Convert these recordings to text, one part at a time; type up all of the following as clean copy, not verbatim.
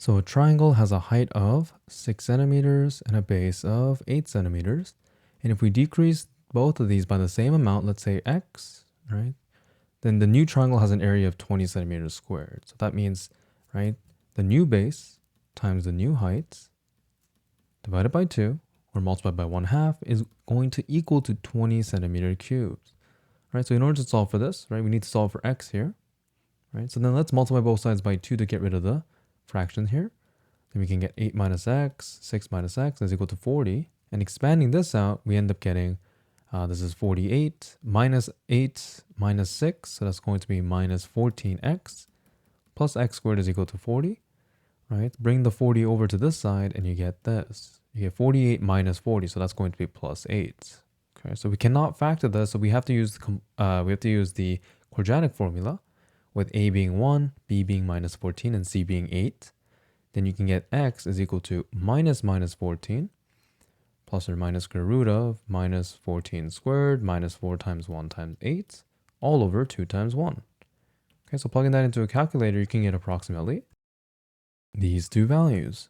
So a triangle has a height of 6 centimeters and a base of 8 centimeters. And if we decrease both of these by the same amount, let's say x, right? Then the new triangle has an area of 20 centimeters squared. So that means, right, the new base times the new height divided by 2 or multiplied by 1/2 is going to equal to 20 centimeter cubes. Right? So in order to solve for this, right, we need to solve for x here. Right? So then let's multiply both sides by 2 to get rid of the fraction here. Then we can get 8 minus x, 6 minus x is equal to 40. And expanding this out, we end up getting, this is 48 minus 8 minus 6. So that's going to be minus 14x plus x squared is equal to 40. Right? Bring the 40 over to this side and you get this. You get 48 minus 40. So that's going to be plus 8. Okay, so we cannot factor this. So we have to use the quadratic formula with a being 1, b being minus 14, and c being 8. Then you can get x is equal to minus 14 plus or minus square root of minus 14 squared minus 4 times 1 times 8 all over 2 times 1. Okay, so plugging that into a calculator, you can get approximately these two values.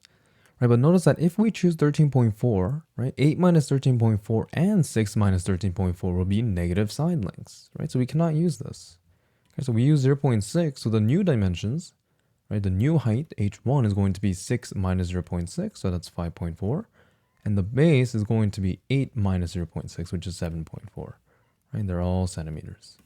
Right, but notice that if we choose 13.4, right, 8 minus 13.4 and 6 minus 13.4 will be negative side lengths, right? So we cannot use this. Okay, so we use 0.6, so the new dimensions, right, the new height, h1, is going to be 6 minus 0.6, so that's 5.4. And the base is going to be 8 minus 0.6, which is 7.4. Right, they're all centimeters.